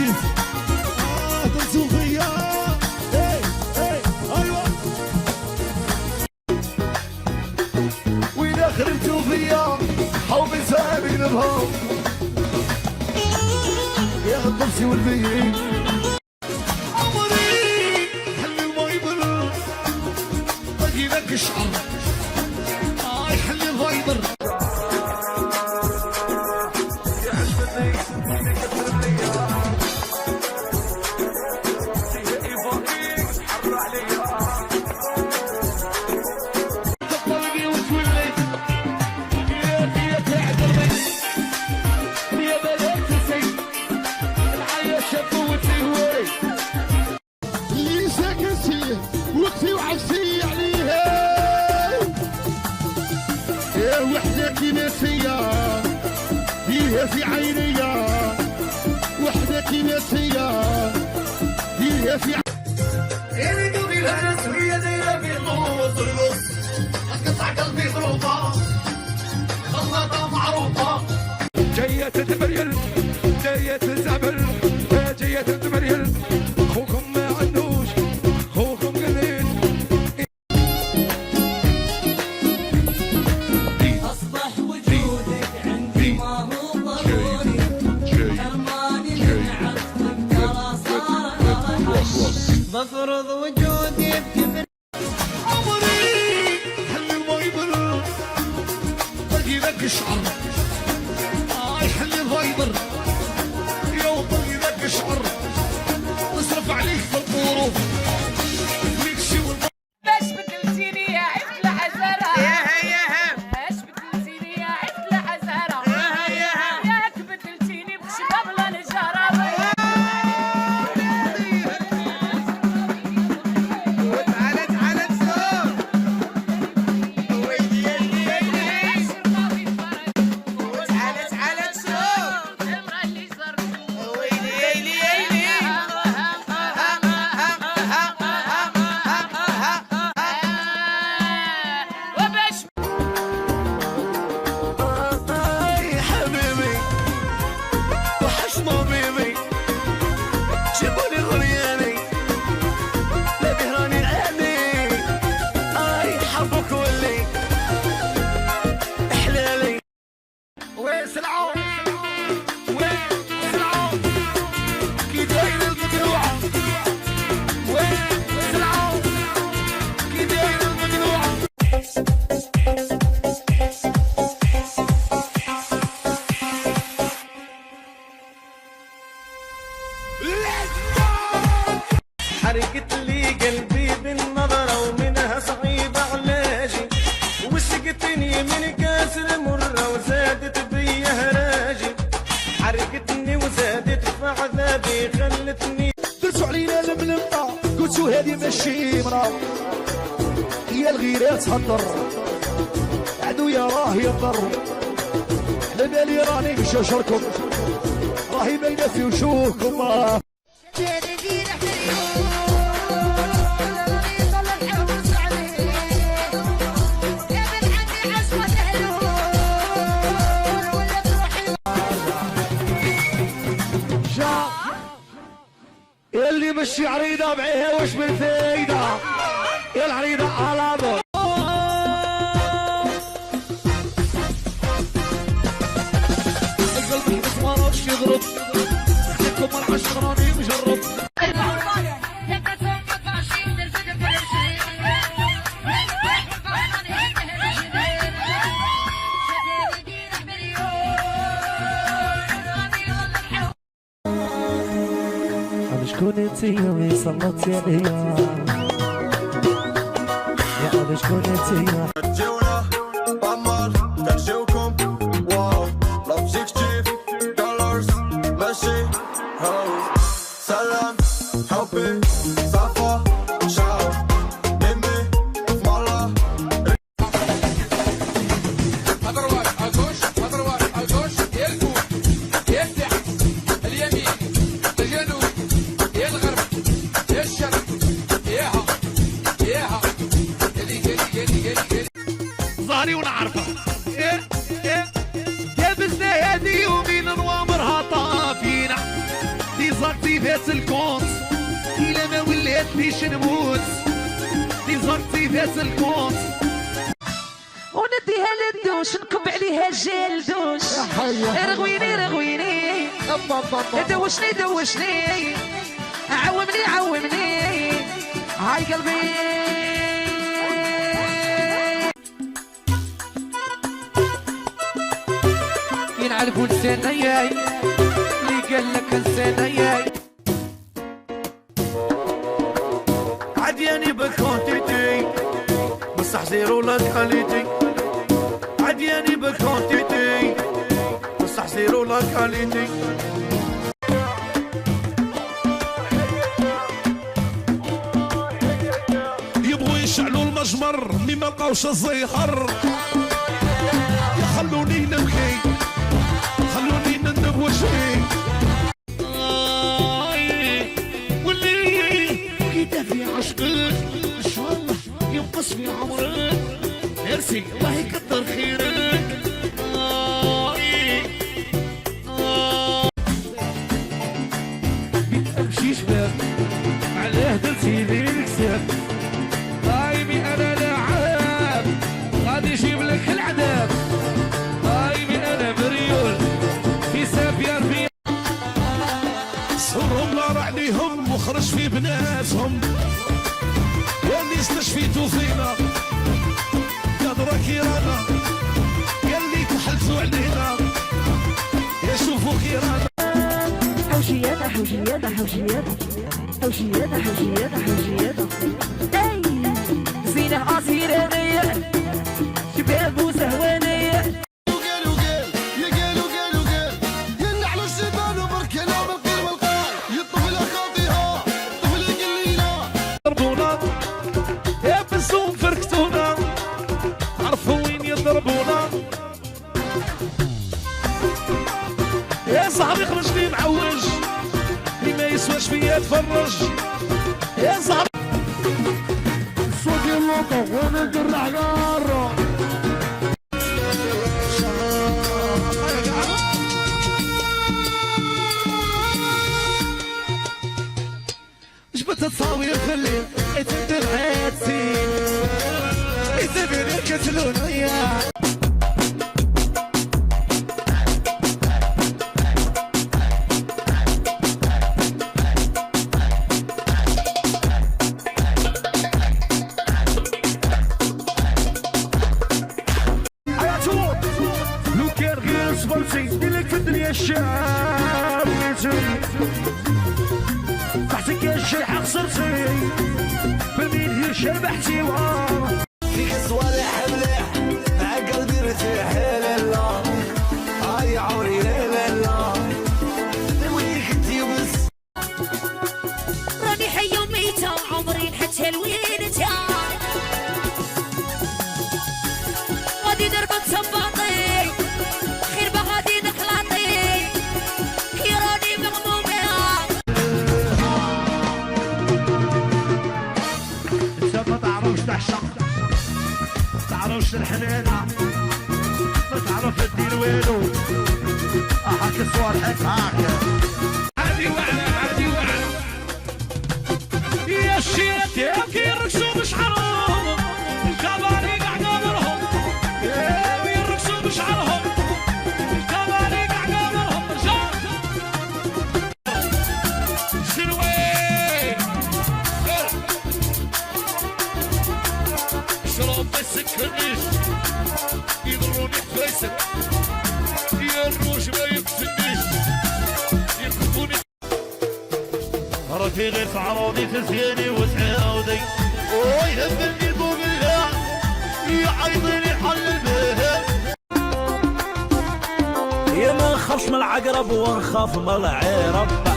الشيف درتو فيا ايوا وإذا خربتو فيا حوبي سامي نبهم يا الطبسي والبيين عمري حلي الفايبر باقي لك الشعر حلي الفايبر وقتي وعكسي عليها يا وحدة كناسية فيها في عينيا وحدة كناسية فيها في يريدوا بها ناس وهي دايرة في النص تقطع قلبي ظروفها خلطة معروفة جاية تتبريل جاية تزعبل جاية تتبريل خوكم ما عندوش خوكم قليل أصبح وجودك عندي ما هو ضروري حرماني من عطفك ترى صار غلط بفرض وجودي بكبر عمري حلي الفايبر باقي لك الشعر حلي الفايبر يا باقي لك الشعر نصرف عليك بالقروف باش بدلتيني يا عفت العزرة ياها باش بدلتيني يا عفت العزرة ياك بدلتيني بشباب النجارة تعالى تسوق ويلي تعالى تسوق المرأة اللي صرتو ويلي حرقت لي قلبي بالنظرة ومنها صعيب علاجي وسقتني من كاس المرة وزادت بي هراجي حرقتني وزادت في عذابي خلتني درسوا علينا الملمة قلتوا هذه ماشي مرا هي الغيرة تهضر عدويا راه يضر على بالي راني مش اشركم راهي باينة في وجوهكم اللي مشي عريضة بعيها وش بالفايدة يا العريضة على ضوء القلب يحبس ما راش يضرب خليكم العشق راني مجرب شكون انتي يومي صلتي عليا يا أبي شكون انتي كتجيونا بامر كنجيوكم واو لابسيك تشيف دولارز ماشي هاوس سلام حبي صفا شاو ميمي فمالا اضربك الجوش يلفوت يفتح اليمين الجنوب الغرب الشرق ياها ظهري ونعرفه دابزنا هادي ومين نوامرها طافينا دي زاك ليش نموت دي زرتي ذات الموت ونديها للدوش نكب عليها الجلدوش رغويني رغويني دوشني دوشني عومني عومني هاي قلبي ينعرفوا لسانا ياي اللي قال لك لسانا ياي عدياني بكونتيتي بصح زيرو لا كاليتي عدياني بكونتيتي بصح زيرو لا كاليتي يبغوا يشعلوا المجمر اللي ما لقاوش الزيخر خلوني نبكي خلوني نندب وجهي واللي كده في عشقك ان شاء الله ينقص في عمرك ميرسي الله يكثر خيرك امشي شباب علاه درتي لي الكساب طايبي انا لاعب غادي يجيب لك العذاب طايبي انا بريول في سافيا ربيع صورهم نار عليهم وخرج في بناتهم واللي استشفيتوا فينا قدرة كيرانا قال لي كحلتوا علينا يا شوفوا كيرانا حوشيات حوشيات حوشيات حوشيات حوشيات حوشيات اي زينة أصيلة نية شباب وسهوانية وقال ينعل الجبال وبركنا بالقيل والقال يطفل خاطيها طفل قليلة ضربونا يا بسوم فركتونا عرفوا وين يضربونا يا صاحبي خرج لي معوج اللي ما يسواش فيا تفرج يا صاحبي صوتي اللقطة وانا نقرع نار جبت تصاوير في الليل اتندر عيتي يتبعني كتلونا يا لو كان غير سبونسي ديلك في الدنيا الشام تحتك الشرحة خسرتي بالمين هي شربحتي واه فيك صوالح مليح مع قلبي ارتاح لا لا هاي عمري لا لا ويك انت بس راني حية وميتة عمري نحتها لوينتها غادي دربة صباطي خير بغادي نخلاطي كي راني مغمومة انت ما تعرفش تعشق تعرفش الحنانة ما تعرف تدير وينو هاك صوالحك هاك عادي وعلا عادي وعلا يا الشيخ يا كي الركسو مش حرام الكباري قاعد امرهم يا الركسو مش حرام الكباري قاعد امرهم شنوين شرب ما يسكرنيش يضروني بفيسك يا الروش ما يقتلنيش يقتلوني راسي غير في عراضي تسياني وتعاودي ويهبني بو بالله يعيطني حل الباب يا ما نخافش من العقرب ونخاف من العرب